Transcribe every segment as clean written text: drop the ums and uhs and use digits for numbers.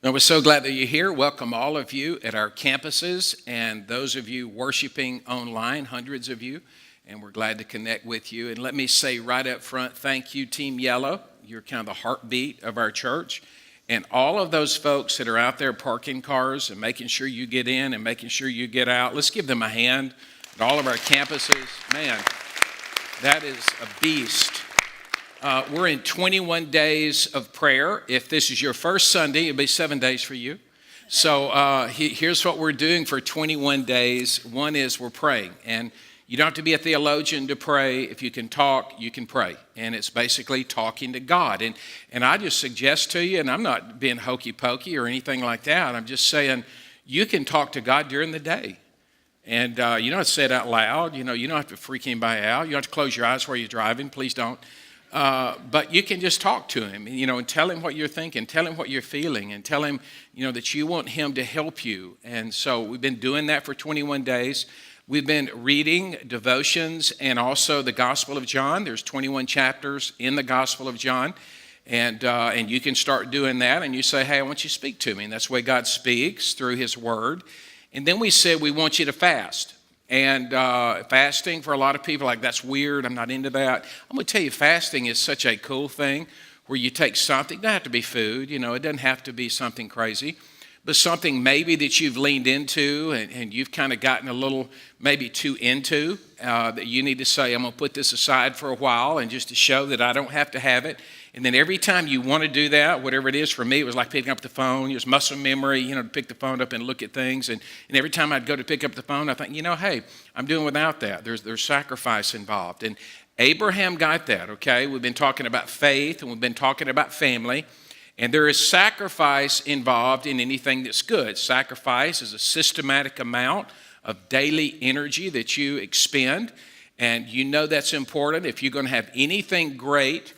And we're so glad that you're here. Welcome all of you at our campuses and those of you worshiping online, hundreds of you, and we're glad to connect with you. And let me say right up front, thank you, Team Yellow. You're kind of the heartbeat of our church. And all of those folks that are out there parking cars and making sure you get in and making sure you get out, let's give them a hand at all of our campuses. Man, that is a beast. We're in 21 days of prayer. If this is your first Sunday, it'll be 7 days for you. So here's what we're doing for 21 days. One is we're praying. And you don't have to be a theologian to pray. If you can talk, you can pray. And it's basically talking to God. And I just suggest to you, and I'm not being hokey pokey or anything like that. I'm just saying you can talk to God during the day. And you don't have to say it out loud. You don't have to freak anybody out. You don't have to close your eyes while you're driving. Please don't. But you can just talk to him, and tell him what you're thinking, tell him what you're feeling, and tell him, that you want him to help you. And so we've been doing that for 21 days. We've been reading devotions and also the Gospel of John. There's 21 chapters in the Gospel of John. And you can start doing that, and you say, hey, I want you to speak to me. And that's the way God speaks, through his word. And then we said we want you to fast. And fasting, for a lot of people, like, that's weird, I'm not into that. I'm going to tell you, fasting is such a cool thing where you take something, it doesn't have to be food, it doesn't have to be something crazy, but something maybe that you've leaned into and you've kind of gotten a little maybe too into, that you need to say, I'm going to put this aside for a while, and just to show that I don't have to have it. And then every time you want to do that, whatever it is, for me, it was like picking up the phone. It was muscle memory, to pick the phone up and look at things. And every time I'd go to pick up the phone, I think, hey, I'm doing without that. There's sacrifice involved. And Abraham got that, okay? We've been talking about faith, and we've been talking about family. And there is sacrifice involved in anything that's good. Sacrifice is a systematic amount of daily energy that you expend. And that's important. If you're going to have anything great,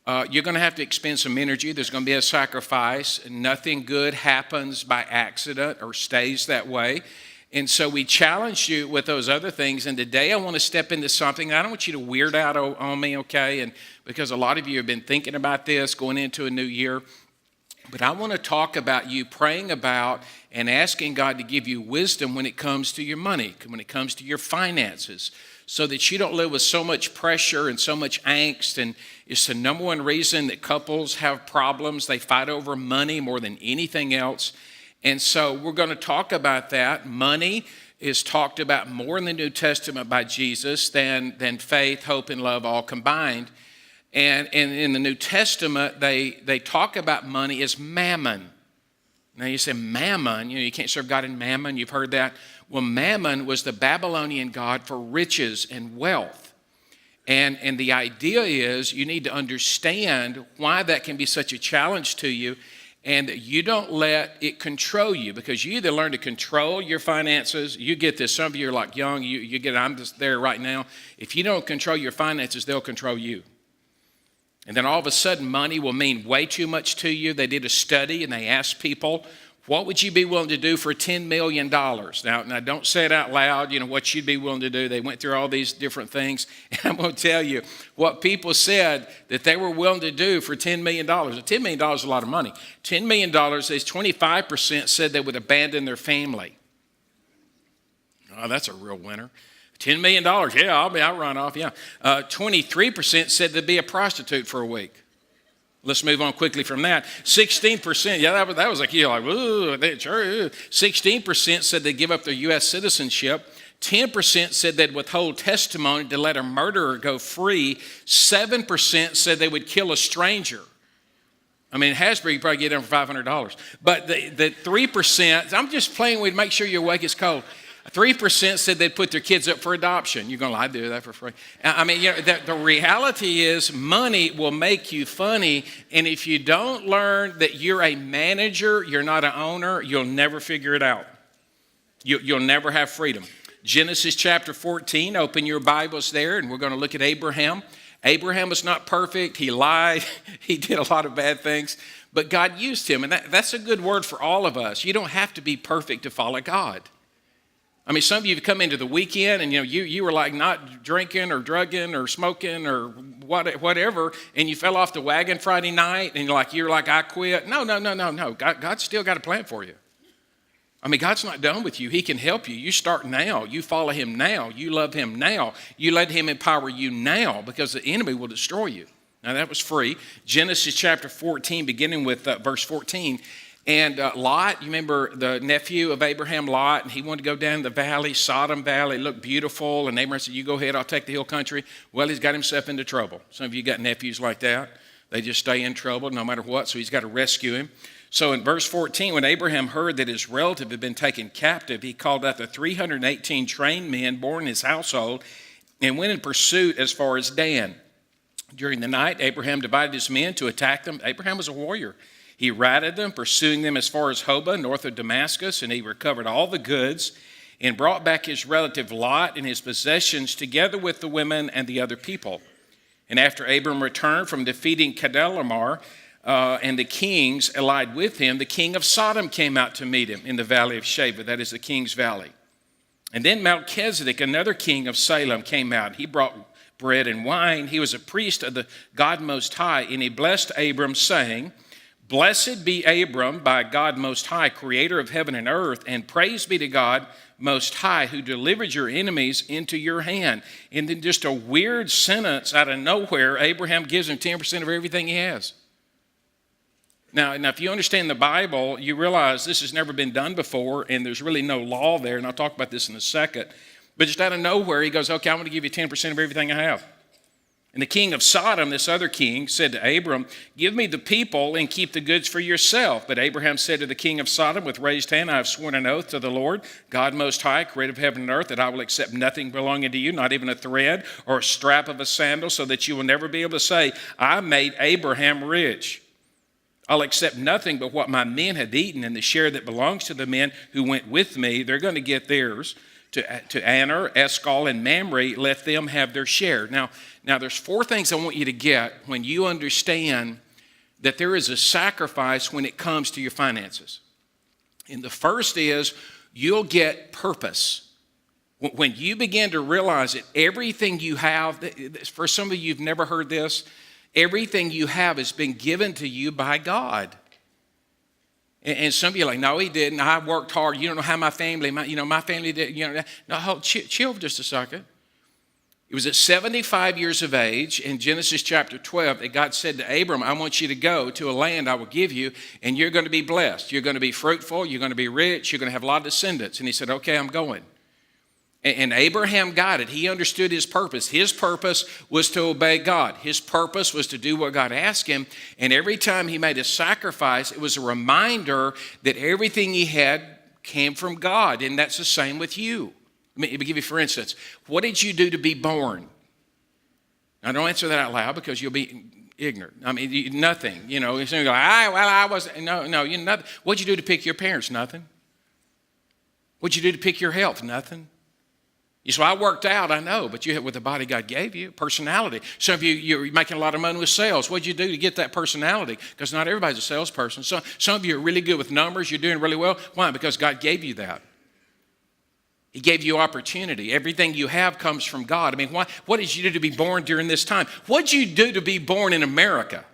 you're going to have to expend some energy. There's going to be a sacrifice. Nothing good happens by accident or stays that way. And so we challenge you with those other things. And today I want to step into something. I don't want you to weird out on me, okay? And because a lot of you have been thinking about this going into a new year. But I want to talk about you praying about and asking God to give you wisdom when it comes to your money, when it comes to your finances, so that you don't live with so much pressure and so much angst. And it's the number one reason that couples have problems. They fight over money more than anything else. And so we're going to talk about that. Money is talked about more in the New Testament by Jesus than faith, hope, and love all combined. And in the New Testament, they talk about money as mammon. Now you say mammon, you can't serve God in mammon. You've heard that. Well, mammon was the Babylonian god for riches and wealth. And the idea is you need to understand why that can be such a challenge to you, and you don't let it control you, because you either learn to control your finances. You get this. Some of you are like young. You get it. I'm just there right now. If you don't control your finances, they'll control you. And then all of a sudden, money will mean way too much to you. They did a study, and they asked people, what would you be willing to do for $10 million? Now don't say it out loud, what you'd be willing to do. They went through all these different things. And I'm going to tell you what people said that they were willing to do for $10 million. $10 million is a lot of money. $10 million, is 25% said they would abandon their family. Oh, that's a real winner. $10 million, yeah, I'll run off, yeah. 23% said they'd be a prostitute for a week. Let's move on quickly from that. 16%, yeah, that was like, like, ooh, 16% said they'd give up their U.S. citizenship. 10% said they'd withhold testimony to let a murderer go free. 7% said they would kill a stranger. I mean, in Hasbro, you probably get them for $500. But the 3%, I'm just playing with, make sure you're awake, it's cold. 3% said they'd put their kids up for adoption. You're going, I'd do that for free. I mean, the reality is money will make you funny. And if you don't learn that you're a manager, you're not an owner, you'll never figure it out. You'll never have freedom. Genesis chapter 14, open your Bibles there, and we're going to look at Abraham. Abraham was not perfect. He lied. He did a lot of bad things. But God used him. And that's a good word for all of us. You don't have to be perfect to follow God. I mean, some of you have come into the weekend and, you were like not drinking or drugging or smoking or whatever, and you fell off the wagon Friday night, and you're like, I quit. No. God's still got a plan for you. I mean, God's not done with you. He can help you. You start now. You follow him now. You love him now. You let him empower you now, because the enemy will destroy you. Now, that was free. Genesis chapter 14, beginning with verse 14. And Lot, you remember the nephew of Abraham, Lot, and he wanted to go down the valley, Sodom Valley. It looked beautiful. And Abraham said, you go ahead, I'll take the hill country. Well, he's got himself into trouble. Some of you got nephews like that. They just stay in trouble no matter what, so he's got to rescue him. So in verse 14, when Abraham heard that his relative had been taken captive, he called out the 318 trained men born in his household and went in pursuit as far as Dan. During the night, Abraham divided his men to attack them. Abraham was a warrior. He routed them, pursuing them as far as Hobah, north of Damascus, and he recovered all the goods and brought back his relative Lot and his possessions together with the women and the other people. And after Abram returned from defeating Chedorlaomer and the kings allied with him, the king of Sodom came out to meet him in the valley of Shaveh, that is the king's valley. And then Melchizedek, another king of Salem, came out. He brought bread and wine. He was a priest of the God Most High, and he blessed Abram, saying, Blessed be Abram by God Most High, creator of heaven and earth, and praise be to God Most High, who delivered your enemies into your hand. And then just a weird sentence out of nowhere, Abraham gives him 10% of everything he has. Now, if you understand the Bible, you realize this has never been done before, and there's really no law there, and I'll talk about this in a second. But just out of nowhere, he goes, okay, I'm going to give you 10% of everything I have. And the king of Sodom, this other king, said to Abram, give me the people and keep the goods for yourself. But Abraham said to the king of Sodom with raised hand, I have sworn an oath to the Lord, God Most High, creator of heaven and earth, that I will accept nothing belonging to you, not even a thread or a strap of a sandal, so that you will never be able to say, I made Abraham rich. I'll accept nothing but what my men have eaten, and the share that belongs to the men who went with me, they're going to get theirs. To Aner, Eshcol, and Mamre, let them have their share. Now there's four things I want you to get when you understand that there is a sacrifice when it comes to your finances. And the first is you'll get purpose. When you begin to realize that everything you have, for some of you who've never heard this, everything you have has been given to you by God. And some of you are like, no, he didn't. I worked hard. You don't know how my family did. No, chill for just a second. It was at 75 years of age in Genesis chapter 12 that God said to Abram, I want you to go to a land I will give you, and you're going to be blessed. You're going to be fruitful. You're going to be rich. You're going to have a lot of descendants. And he said, okay, I'm going. And Abraham got it. He understood his purpose. His purpose was to obey God. His purpose was to do what God asked him. And every time he made a sacrifice, it was a reminder that everything he had came from God. And that's the same with you. Let me give you, for instance, what did you do to be born? Now, don't answer that out loud because you'll be ignorant. I mean, nothing. You know, you go, I was, no, you nothing. What'd you do to pick your parents? Nothing. What'd you do to pick your health? Nothing. You say, I worked out, I know, but you had with the body God gave you, personality. Some of you, you're making a lot of money with sales. What did you do to get that personality? Because not everybody's a salesperson. So, some of you are really good with numbers. You're doing really well. Why? Because God gave you that. He gave you opportunity. Everything you have comes from God. I mean, what did you do to be born during this time? What did you do to be born in America?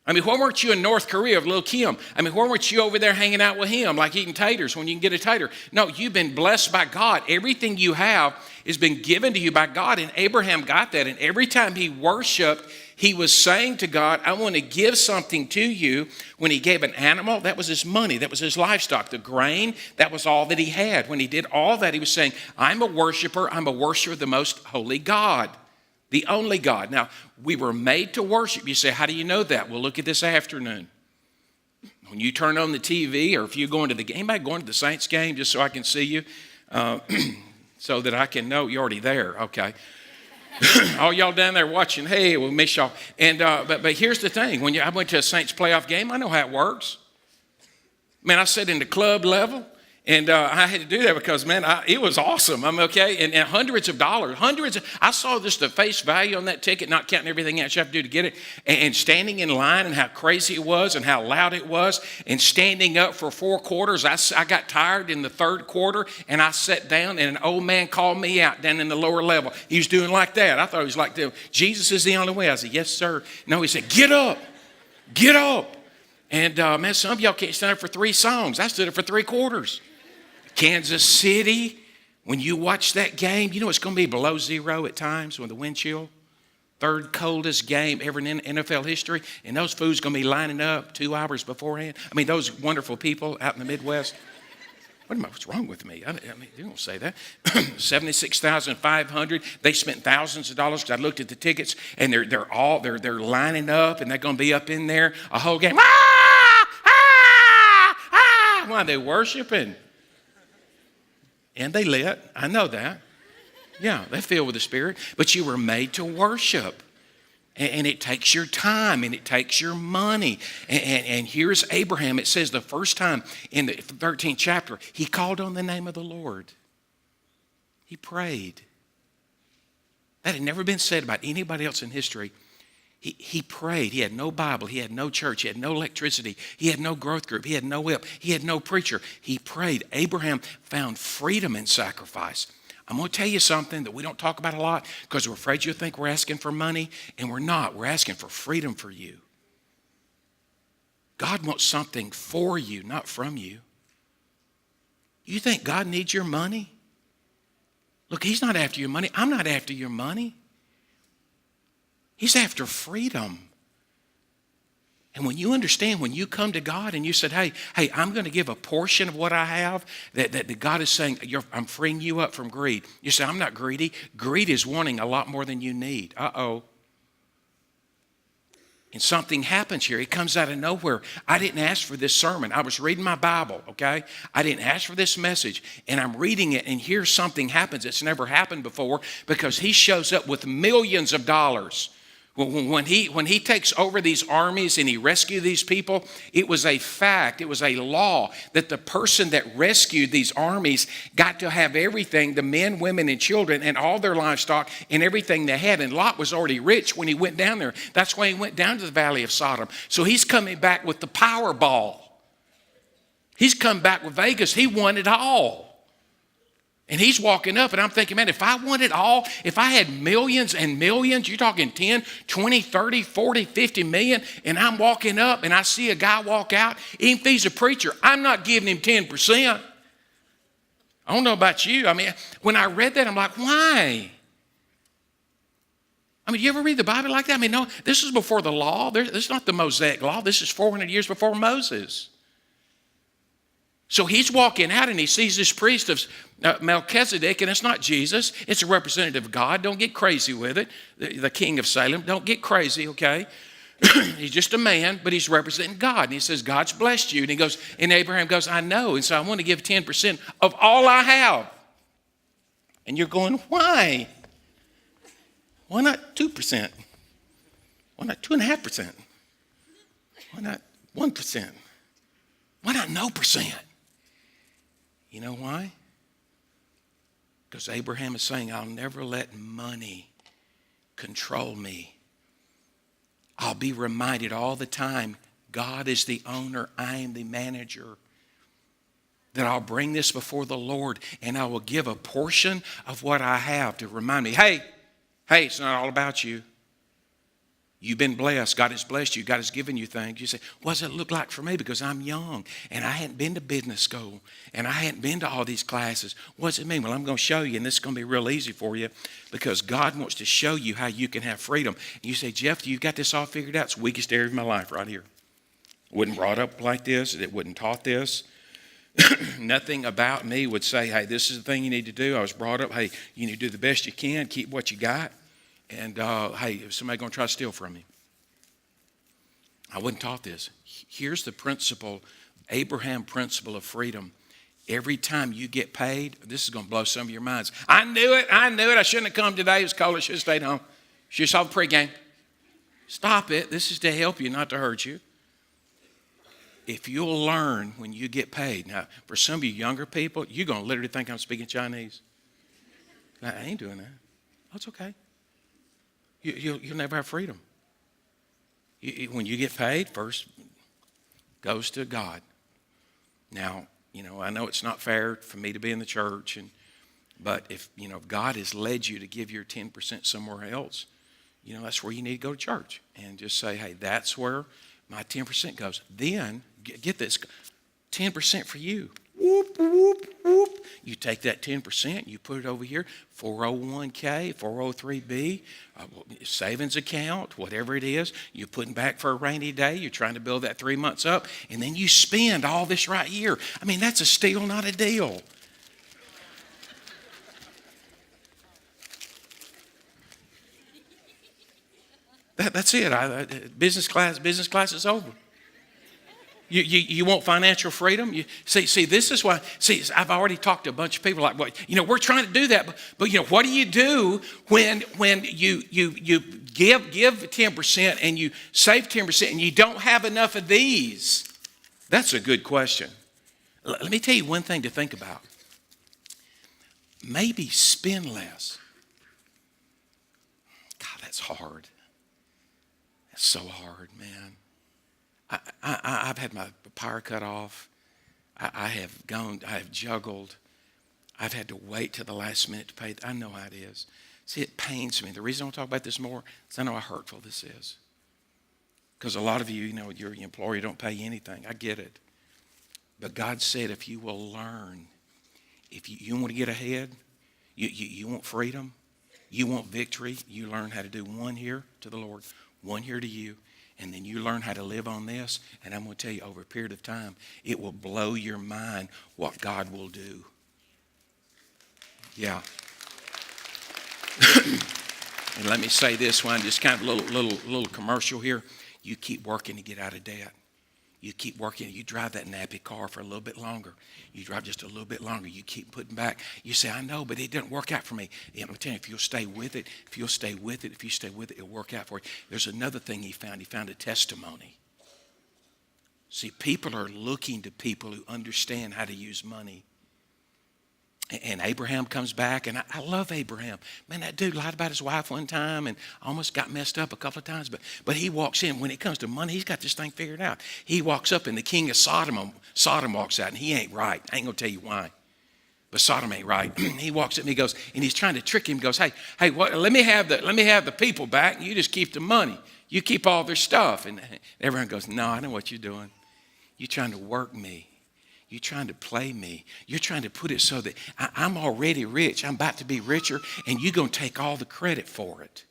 I mean, why weren't you in North Korea with Lil Kim? I mean, why weren't you over there hanging out with him like eating taters when you can get a tater? No, you've been blessed by God. Everything you have has been given to you by God, and Abraham got that. And every time he worshiped, he was saying to God, I want to give something to you. When he gave an animal, that was his money. That was his livestock. The grain, that was all that he had. When he did all that, he was saying, I'm a worshiper. I'm a worshiper of the most holy God. The only God. Now, we were made to worship. You say, how do you know that? Well, look at this afternoon. When you turn on the TV, or if you're going to the game, anybody going to the Saints game just so I can see you? So that I can know you're already there. Okay. All y'all down there watching, hey, we'll miss y'all. And but here's the thing. I went to a Saints playoff game, I know how it works. Man, I sat in the club level. And I had to do that because, man, it was awesome. I'm okay. And hundreds of dollars, I saw just the face value on that ticket, not counting everything else you have to do to get it. And standing in line and how crazy it was and how loud it was. And standing up for 4 quarters. I got tired in the 3rd quarter and I sat down and an old man called me out down in the lower level. He was doing like that. I thought he was like, Jesus is the only way. I said, yes, sir. No, he said, get up. Get up. And man, some of y'all can't stand up for 3 songs. I stood up for 3 quarters. Kansas City, when you watch that game, you know it's going to be below 0 at times with the wind chill. 3rd coldest game ever in NFL history. And those fools going to be lining up 2 hours beforehand. I mean, those wonderful people out in the Midwest. What's wrong with me? I mean, you don't say that. 76,500. They spent thousands of dollars because I looked at the tickets and they're lining up and they're going to be up in there a whole game. Why, they worshiping. And they lit. I know that. Yeah, they're filled with the Spirit. But you were made to worship. And it takes your time and it takes your money. And here's Abraham. It says the first time in the 13th chapter, he called on the name of the Lord. He prayed. That had never been said about anybody else in history. He prayed. He had no Bible. He had no church. He had no electricity. He had no growth group. He had no help. He had no preacher. He prayed. Abraham found freedom in sacrifice. I'm going to tell you something that we don't talk about a lot because we're afraid you'll think we're asking for money, and we're not. We're asking for freedom for you. God wants something for you, not from you. You think God needs your money? Look, he's not after your money. I'm not after your money. He's after freedom. And when you understand, when you come to God and you said, hey, I'm going to give a portion of what I have, that God is saying, I'm freeing you up from greed. You say, I'm not greedy. Greed is wanting a lot more than you need. Uh-oh. And something happens here. It comes out of nowhere. I didn't ask for this sermon. I was reading my Bible, okay? I didn't ask for this message. And I'm reading it, and here something happens that's never happened before because he shows up with millions of dollars. When he takes over these armies and he rescued these people, it was a fact, it was a law that the person that rescued these armies got to have everything, the men, women, and children, and all their livestock and everything they had. And Lot was already rich when he went down there. That's why he went down to the valley of Sodom. So he's coming back with the Powerball. He's come back with Vegas. He won it all. And he's walking up, and I'm thinking, man, if I won it all, if I had millions and millions, you're talking 10, 20, 30, 40, 50 million, and I'm walking up and I see a guy walk out, even if he's a preacher, I'm not giving him 10%. I don't know about you. I mean, when I read that, I'm like, why? I mean, you ever read the Bible like that? I mean, no, this is before the law. This is not the Mosaic law. This is 400 years before Moses. So he's walking out and he sees this priest of Melchizedek, and it's not Jesus. It's a representative of God. Don't get crazy with it. The king of Salem. Don't get crazy, okay? He's just a man, but he's representing God. And he says, God's blessed you. And he goes, and Abraham goes, I know. And so I want to give 10% of all I have. And you're going, why? Why not 2%? Why not 2.5%? Why not 1%? Why not no percent? You know why? Because Abraham is saying, I'll never let money control me. I'll be reminded all the time, God is the owner, I am the manager. That I'll bring this before the Lord and I will give a portion of what I have to remind me, hey, it's not all about you. You've been blessed. God has blessed you. God has given you things. You say, what does it look like for me? Because I'm young and I hadn't been to business school and I hadn't been to all these classes. What does it mean? Well, I'm going to show you, and this is going to be real easy for you because God wants to show you how you can have freedom. And you say, Jeff, you've got this all figured out. It's the weakest area of my life right here. Wasn't brought up like this. It wasn't taught this. Nothing about me would say, hey, this is the thing you need to do. I was brought up, hey, you need to do the best you can. Keep what you got. And, hey, is somebody going to try to steal from me? I wasn't taught this. Here's the principle, Abraham principle of freedom. Every time you get paid, this is going to blow some of your minds. I knew it. I shouldn't have come today. It was cold. I should have stayed home. Should have saw the pregame. Stop it. This is to help you, not to hurt you. if you'll learn when you get paid. Now, for some of you younger people, you're going to literally think I'm speaking Chinese. Now, I ain't doing that. That's okay. You'll never have freedom. When you get paid, first goes to God. Now, I know it's not fair for me to be in the church, but if God has led you to give your 10% somewhere else, that's where you need to go to church and just say, hey, that's where my 10% goes. Then, get this, 10% for you. Whoop, whoop, whoop. You take that 10%, you put it over here, 401k, 403b, savings account, whatever it is, you're putting back for a rainy day, you're trying to build that 3 months up, and then you spend all this right here. I mean, that's a steal, not a deal. That's it. Business class is over. You want financial freedom? See, this is why. See, I've already talked to a bunch of people like, well, we're trying to do that, but what do you do when you give 10% and you save 10% and you don't have enough of these? That's a good question. Let me tell you one thing to think about. Maybe spend less. God, that's hard. That's so hard, man. I've had my power cut off. I have juggled. I've had to wait till the last minute to pay. I know how it is. See, it pains me. The reason I want to talk about this more is I know how hurtful this is. Because a lot of you, your employer don't pay you anything. I get it. But God said if you will learn, if you want to get ahead, you want freedom, you want victory, you learn how to do one here to the Lord, one here to you. And then you learn how to live on this. And I'm going to tell you, over a period of time, it will blow your mind what God will do. Yeah. And let me say this one, just kind of a little commercial here. You keep working to get out of debt. You keep working. You drive that nappy car for a little bit longer. You drive just a little bit longer. You keep putting back. You say, I know, but it didn't work out for me. Yeah, I'm telling you, if you'll stay with it, it'll work out for you. There's another thing he found. He found a testimony. See, people are looking to people who understand how to use money. And Abraham comes back, and I love Abraham. Man, that dude lied about his wife one time and almost got messed up a couple of times. But he walks in. When it comes to money, he's got this thing figured out. He walks up, and the king of Sodom walks out, and he ain't right. I ain't going to tell you why. But Sodom ain't right. He walks up, and he goes, and he's trying to trick him. He goes, hey, let me have the people back, and you just keep the money. You keep all their stuff. And everyone goes, no, I know what you're doing. You're trying to work me. You're trying to play me. You're trying to put it so that I'm already rich. I'm about to be richer, and you're going to take all the credit for it.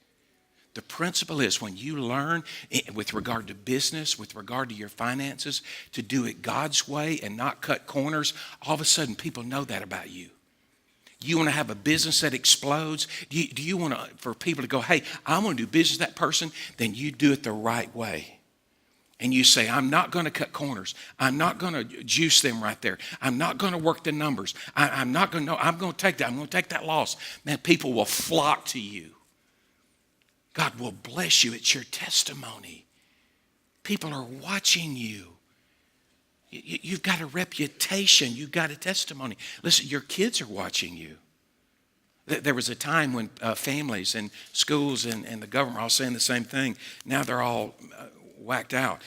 The principle is when you learn with regard to business, with regard to your finances, to do it God's way and not cut corners, all of a sudden people know that about you. You want to have a business that explodes? Do you want for people to go, hey, I want to do business with that person? Then you do it the right way. And you say, I'm not going to cut corners. I'm not going to juice them right there. I'm not going to work the numbers. I'm going to take that. I'm going to take that loss. Man, people will flock to you. God will bless you. It's your testimony. People are watching you. You've got a reputation. You've got a testimony. Listen, your kids are watching you. There was a time when families and schools and the government are all saying the same thing. Now they're all whacked out.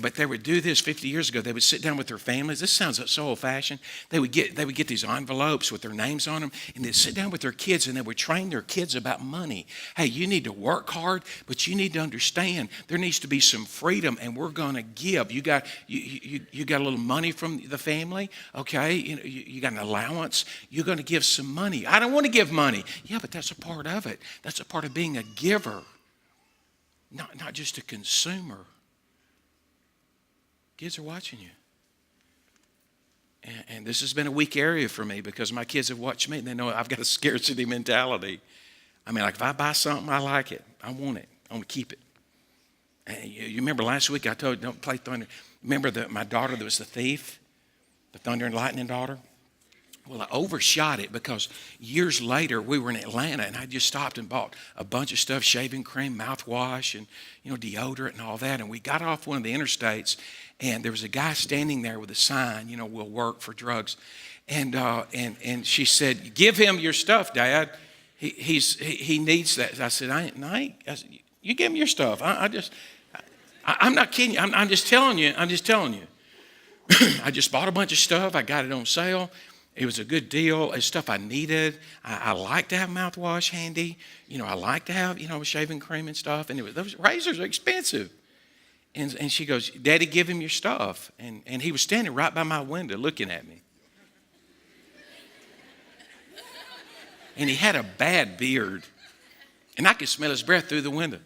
But they would do this 50 years ago. They would sit down with their families. This sounds so old-fashioned. They would get these envelopes with their names on them, and they'd sit down with their kids, and they would train their kids about money. Hey, you need to work hard, but you need to understand there needs to be some freedom, and we're going to give. You got a little money from the family, okay? You got an allowance. You're going to give some money. I don't want to give money. Yeah, but that's a part of it. That's a part of being a giver, not just a consumer. Kids are watching you. And this has been a weak area for me because my kids have watched me and they know I've got a scarcity mentality. I mean, like if I buy something, I like it. I want it. I want to keep it. And you remember last week I told you, don't play thunder. Remember my daughter that was the thief? The thunder and lightning daughter? Well, I overshot it because years later we were in Atlanta and I just stopped and bought a bunch of stuff, shaving cream, mouthwash, and deodorant and all that. And we got off one of the interstates and there was a guy standing there with a sign, we'll work for drugs. And she said, "Give him your stuff, Dad. He needs that." I said, I ain't. I said, "You give him your stuff. I'm not kidding you. I'm just telling you. I just bought a bunch of stuff. I got it on sale. It was a good deal. It's stuff I needed. I like to have mouthwash handy. I like to have, shaving cream and stuff. And those razors are expensive. And she goes, "Daddy, give him your stuff." And he was standing right by my window looking at me. And he had a bad beard. And I could smell his breath through the window.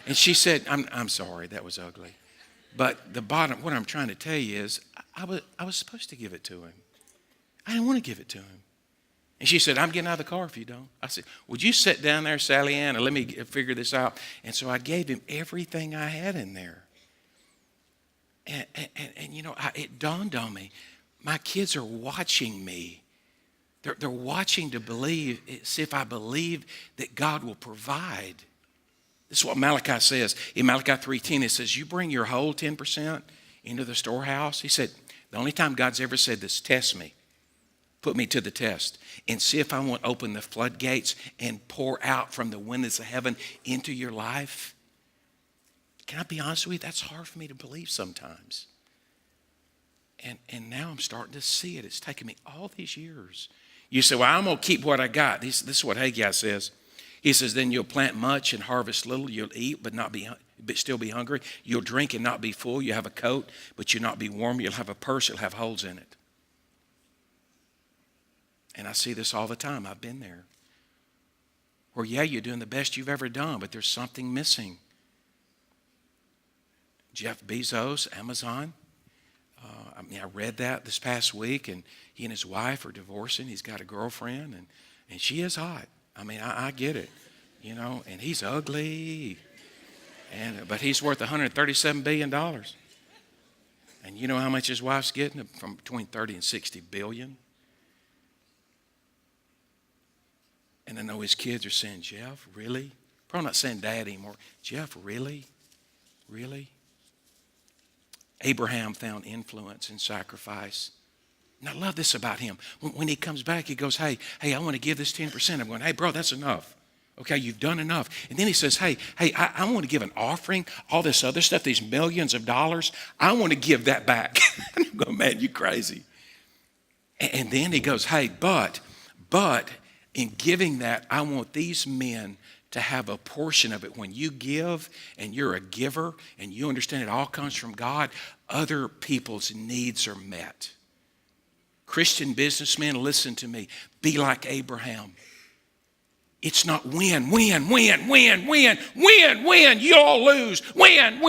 And she said, I'm sorry, that was ugly. But what I'm trying to tell you is, I was supposed to give it to him. I didn't want to give it to him. And she said, "I'm getting out of the car if you don't." I said, "Would you sit down there, Sally Ann, and let me figure this out?" And so I gave him everything I had in there. And it dawned on me, my kids are watching me. They're watching to see if I believe that God will provide. This is what Malachi says. In Malachi 3:10, it says, "You bring your whole 10% into the storehouse." He said, the only time God's ever said this, "Test me. Put me to the test and see if I won't open the floodgates and pour out from the windows of heaven into your life." Can I be honest with you? That's hard for me to believe sometimes. And now I'm starting to see it. It's taken me all these years. You say, "Well, I'm going to keep what I got." This is what Haggai says. He says, "Then you'll plant much and harvest little. You'll eat but still be hungry. You'll drink and not be full. You'll have a coat but you'll not be warm. You'll have a purse. You'll have holes in it." And I see this all the time. I've been there. Where, you're doing the best you've ever done, but there's something missing. Jeff Bezos, Amazon. I read that this past week, and he and his wife are divorcing. He's got a girlfriend, and she is hot. I get it, and he's ugly. But he's worth $137 billion. And you know how much his wife's getting? From between 30 and 60 billion. And I know his kids are saying, "Jeff, really?" Probably not saying Dad anymore. "Jeff, really? Really?" Abraham found influence and sacrifice. And I love this about him. When he comes back, he goes, hey, I want to give this 10%. I'm going, "Hey, bro, that's enough. Okay, you've done enough." And then he says, hey, I want to give an offering, all this other stuff, these millions of dollars. I want to give that back. And I'm going, "Man, you crazy." And then he goes, "Hey, but in giving that, I want these men to have a portion of it. When you give and you're a giver and you understand it all comes from God, other people's needs are met." Christian businessmen, listen to me. Be like Abraham. It's not win. You all lose. Win.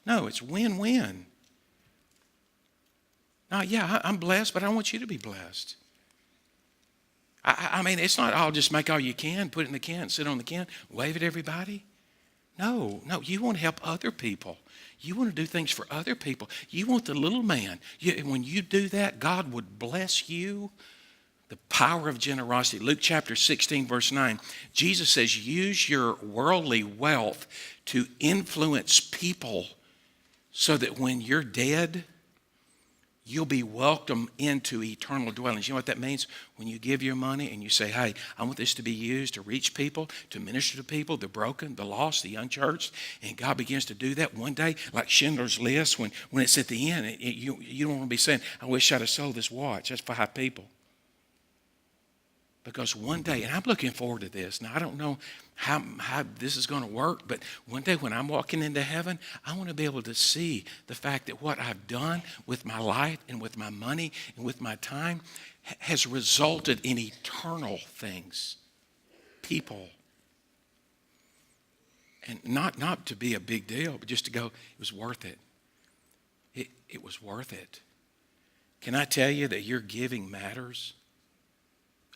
No, it's win. Now, I'm blessed, but I want you to be blessed. It's not, "I'll just make all you can, put it in the can, sit on the can, wave at everybody." No, you want to help other people. You want to do things for other people. You want the little man. When you do that, God would bless you. The power of generosity. Luke chapter 16, verse 9. Jesus says, "Use your worldly wealth to influence people so that when you're dead, you'll be welcomed into eternal dwellings." You know what that means? When you give your money and you say, "Hey, I want this to be used to reach people, to minister to people, the broken, the lost, the unchurched," and God begins to do that one day, like Schindler's List, when it's at the end, you don't want to be saying, "I wish I'd have sold this watch." That's 5 people. Because one day, and I'm looking forward to this. Now, I don't know how this is going to work, but one day when I'm walking into heaven, I want to be able to see the fact that what I've done with my life and with my money and with my time has resulted in eternal things, people. And not to be a big deal, but just to go, it was worth it. It was worth it. Can I tell you that your giving matters?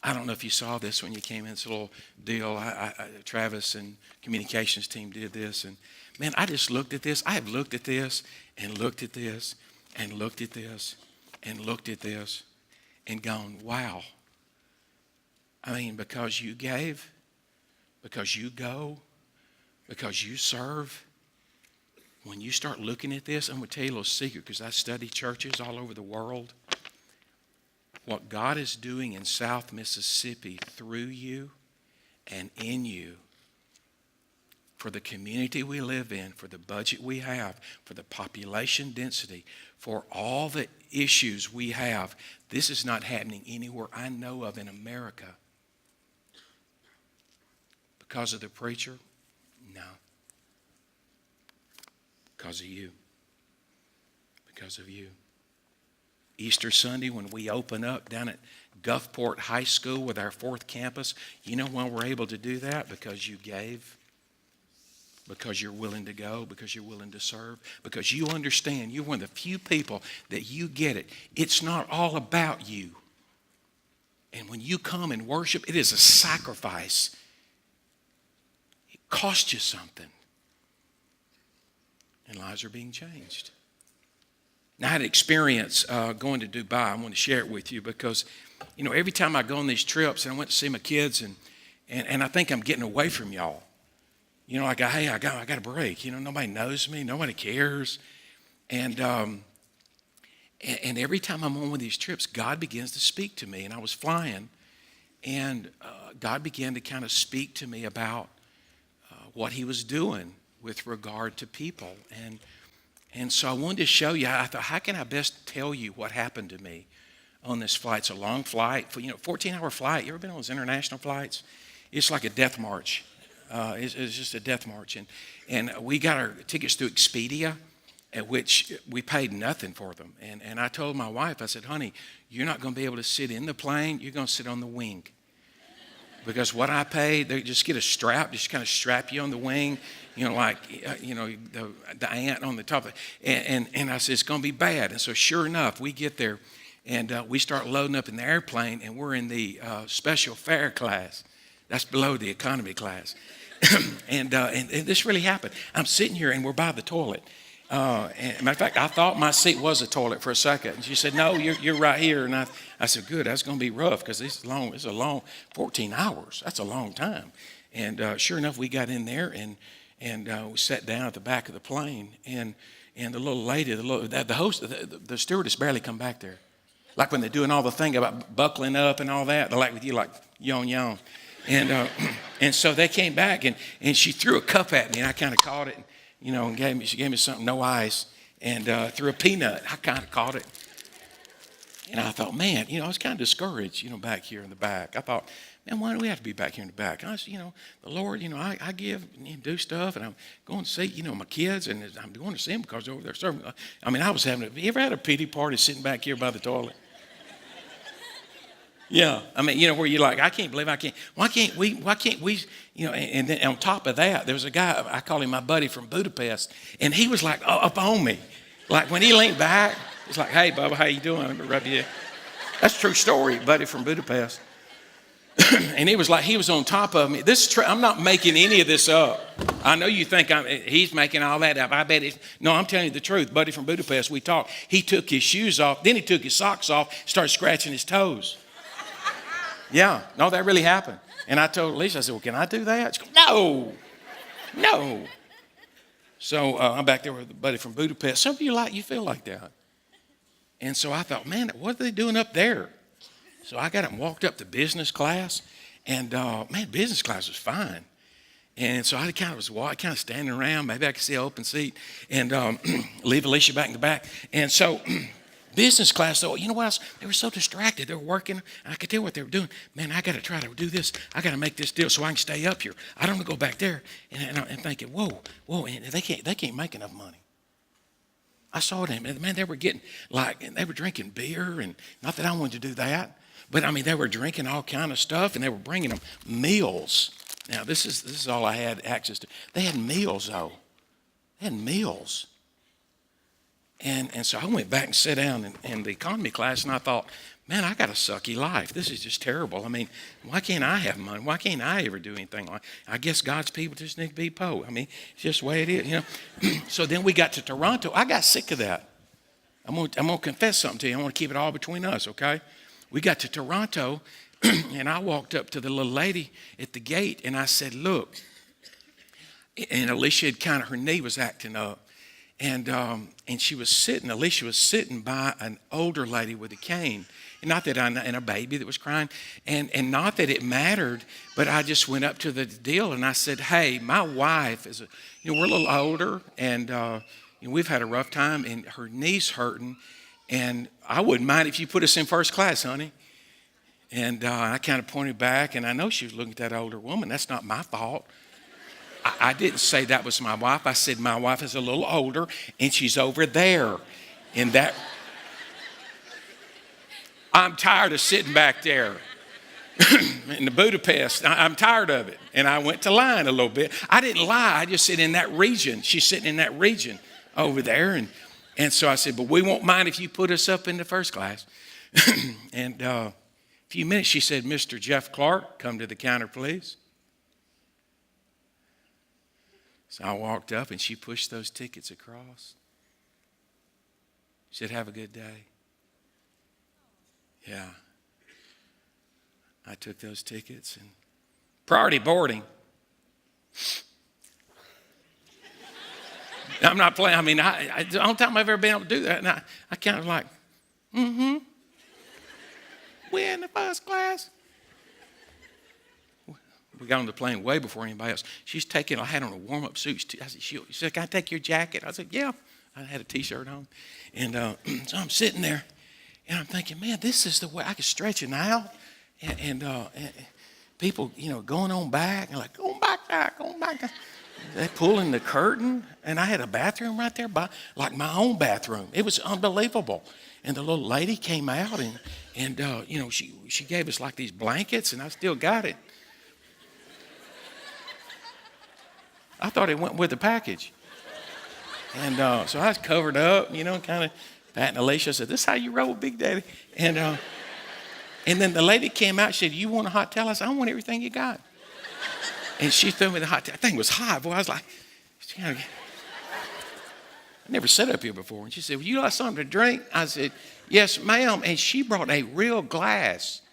I don't know if you saw this when you came in, this little deal. Travis and communications team did this. And man, I just looked at this. I have looked at this and looked at this and looked at this and looked at this. and gone, wow. I mean, because you gave, because you go, because you serve. When you start looking at this, I'm going to tell you a little secret because I study churches all over the world. What God is doing in South Mississippi through you and in you, for the community we live in, for the budget we have, for the population density, for all the issues we have, this is not happening anywhere I know of in America. Because of the preacher? No. Because of you. Because of you. Easter Sunday, when we open up down at Gulfport High School with our 4th campus, you know why we're able to do that? Because you gave. Because you're willing to go, because you're willing to serve, because you understand you're one of the few people that you get it. It's not all about you. And when you come and worship, it is a sacrifice. It costs you something. And lives are being changed. Now, I had an experience going to Dubai. I want to share it with you because, you know, every time I go on these trips, and I went to see my kids, and I think I'm getting away from y'all. You know, like, hey, I got a break. You know, nobody knows me. Nobody cares. And every time I'm on one of these trips, God begins to speak to me. And I was flying, and God began to kind of speak to me about what he was doing with regard to people. And so I wanted to show you. I thought, how can I best tell you what happened to me on this flight? It's a long flight. 14-hour flight. You ever been on those international flights? It's like a death march. It's just a death march. And we got our tickets through Expedia, at which we paid nothing for them. And I told my wife, I said, honey, you're not going to be able to sit in the plane. You're going to sit on the wing. Because what I paid, they just get a strap, just kind of strap you on the wing, like the ant on the top of it. And I said, it's going to be bad. And so sure enough, we get there, and we start loading up in the airplane, and we're in the special fare class. That's below the economy class. And this really happened. I'm sitting here, and we're by the toilet. And matter of fact, I thought my seat was a toilet for a second. And she said, no, you're right here. And I said, good, that's going to be rough because it's a long 14 hours. That's a long time. And sure enough, we got in there, and we sat down at the back of the plane. And the little lady, the host, the stewardess barely come back there. Like when they're doing all the thing about buckling up and all that, they're like with you, like, yawn. And so they came back, and she threw a cup at me, and I kind of caught it, and she gave me something, no ice, and threw a peanut. I kind of caught it. And I thought, man, I was kind of discouraged, back here in the back. I thought, man, why do we have to be back here in the back? I was, the Lord, I give and do stuff, and I'm going to see, my kids, and I'm going to see them because they're over there serving. I mean, have you ever had a pity party sitting back here by the toilet? Yeah, I mean, where you're like, I can't believe why can't we, and then on top of that, there was a guy, I call him my buddy from Budapest, and he was like up on me. Like when he leaned back, he's like, hey, Bubba, how you doing? Let me rub you. That's a true story, buddy from Budapest. And he was on top of me. This is true. I'm not making any of this up. I know you think he's making all that up. I bet no, I'm telling you the truth. Buddy from Budapest, we talked. He took his shoes off, then he took his socks off, started scratching his toes. Yeah, no, that really happened. And I told Lisa, I said, well, can I do that? She goes, no. So I'm back there with a buddy from Budapest. Some of you feel like that. And so I thought, man, what are they doing up there? So I got up and walked up to business class. And, man, business class was fine. And so I kind of standing around. Maybe I could see an open seat and leave Alicia back in the back. And so business class, though, you know what else? They were so distracted. They were working. I could tell what they were doing. Man, I got to try to do this. I got to make this deal so I can stay up here. I don't want to go back there. And I'm thinking, whoa, and they can't make enough money. I saw them. And, man, they were getting and they were drinking beer. And not that I wanted to do that. But, I mean, they were drinking all kind of stuff. And they were bringing them meals. Now, this is all I had access to. They had meals, though. They had meals. And so I went back and sat down in the economy class, and I thought, man, I got a sucky life. This is just terrible. I mean, why can't I have money? Why can't I ever do anything like that? I guess God's people just need to be poor. I mean, it's just the way it is, So then we got to Toronto. I got sick of that. I'm going to confess something to you. I want to keep it all between us, okay? we got to Toronto, and I walked up to the little lady at the gate, and I said, look, and Alicia had kind of, her knee was acting up. And she was sitting, Alicia was sitting by an older lady with a cane. And not that and a baby that was crying. And not that it mattered, but I just went up to the deal and I said, hey, my wife is, we're a little older and we've had a rough time and her knee's hurting. And I wouldn't mind if you put us in first class, honey. And I kind of pointed back and I know she was looking at that older woman. That's not my fault. I didn't say that was my wife. I said my wife is a little older and she's over there in that. I'm tired of sitting back there in the Budapest. I'm tired of it. And I went to line a little bit. I didn't lie. I just said in that region. She's sitting in that region over there. And so I said, but we won't mind if you put us up in the first class. And a few minutes she said, Mr. Jeff Clark, come to the counter, please. So I walked up and she pushed those tickets across. She said, have a good day. Yeah. I took those tickets and priority boarding. I'm not playing. I mean, I the only time I've ever been able to do that. And I kind of like, we're in the first class. We got on the plane way before anybody else. She's taking, I had on a warm-up suit. I said, she said, can I take your jacket? I said, yeah. I had a T-shirt on. And so I'm sitting there, and I'm thinking, man, this is the way I can stretch it out. And people, going on back, and like, going back there. They pulling the curtain, and I had a bathroom right there, like my own bathroom. It was unbelievable. And the little lady came out, and she gave us like these blankets, and I still got it. I thought it went with the package. And so I was covered up, kind of patting Alicia. I said, this is how you roll, Big Daddy. And then the lady came out. She said, you want a hot towel? I said, I want everything you got. And she threw me the hot towel. That thing was hot. Boy, I was like, I never sat up here before. And she said, would you like something to drink? I said, yes, ma'am. And she brought a real glass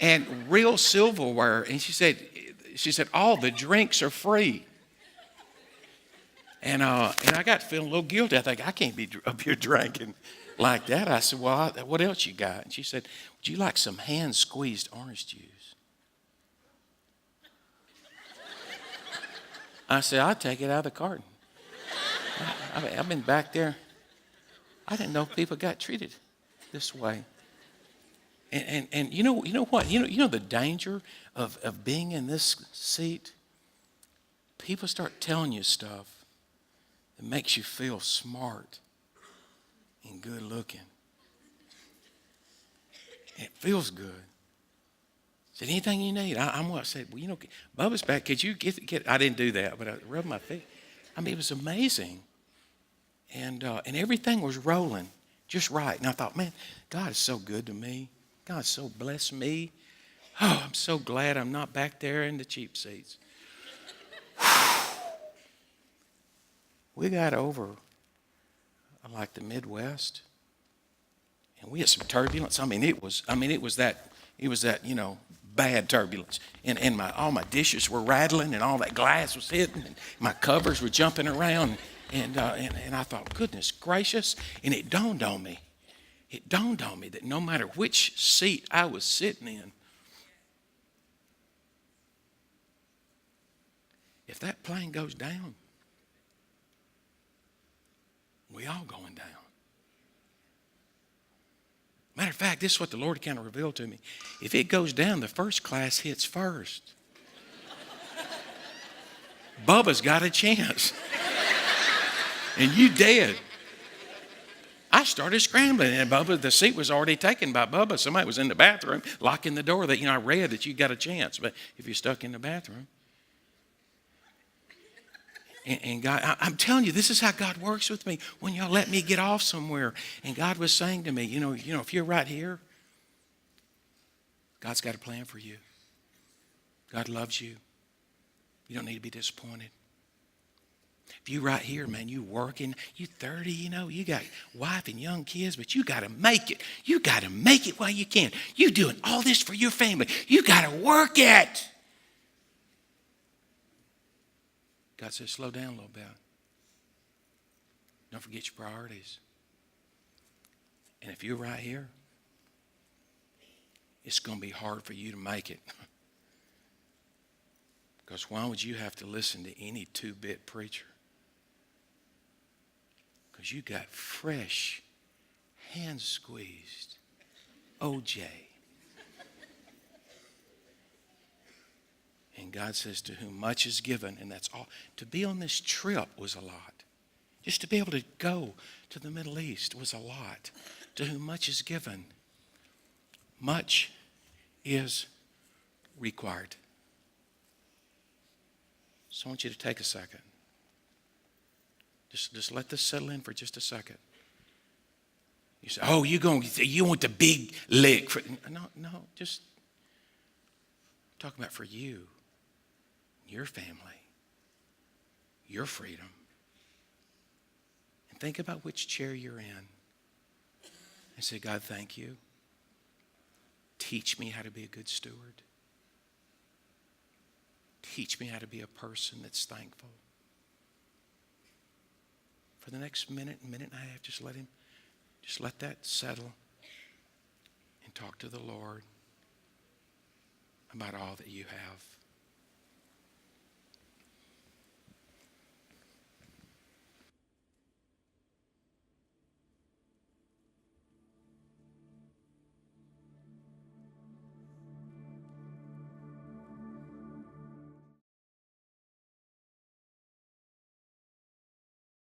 and real silverware. And she said, all the drinks are free. And I got feeling a little guilty. I think I can't be up here drinking like that. I said, well, what else you got? And she said, would you like some hand-squeezed orange juice? I said, I'll take it out of the carton. I've been back there. I didn't know people got treated this way. And you know what? You know the danger of being in this seat? People start telling you stuff. It makes you feel smart and good looking. It feels good. Said, anything you need? I'm what I said, well, Bubba's back. Could you get I didn't do that, but I rubbed my feet. I mean, it was amazing. And everything was rolling just right. And I thought, man, God is so good to me. God so blessed me. Oh, I'm so glad I'm not back there in the cheap seats. We got over like the Midwest, and we had some turbulence. It was that bad turbulence. And all my dishes were rattling, and all that glass was hitting, and my covers were jumping around, and I thought, goodness gracious! And it dawned on me that no matter which seat I was sitting in, if that plane goes down, we all going down. Matter of fact, this is what the Lord kind of revealed to me. If it goes down, the first class hits first. Bubba's got a chance. And you dead. I started scrambling, and the seat was already taken by Bubba. Somebody was in the bathroom locking the door. That I read that you got a chance, but if you're stuck in the bathroom. And God, I'm telling you, this is how God works with me. When y'all let me get off somewhere, and God was saying to me, if you're right here, God's got a plan for you. God loves you. You don't need to be disappointed. If you right here, man, you working, you 30, you got wife and young kids, but you got to make it. You got to make it while you can. You doing all this for your family. You got to work it. God says, slow down a little bit. Don't forget your priorities. And if you're right here, it's going to be hard for you to make it. Because why would you have to listen to any two-bit preacher? Because you got fresh, hand-squeezed OJ. And God says, to whom much is given, and that's all. To be on this trip was a lot. Just to be able to go to the Middle East was a lot. To whom much is given, much is required. So I want you to take a second. Just let this settle in for just a second. You say, oh, you want the big lick. No, just I'm talking about for you, your family, your freedom. And think about which chair you're in. And say, God, thank you. Teach me how to be a good steward. Teach me how to be a person that's thankful. For the next minute and a half, just let that settle and talk to the Lord about all that you have.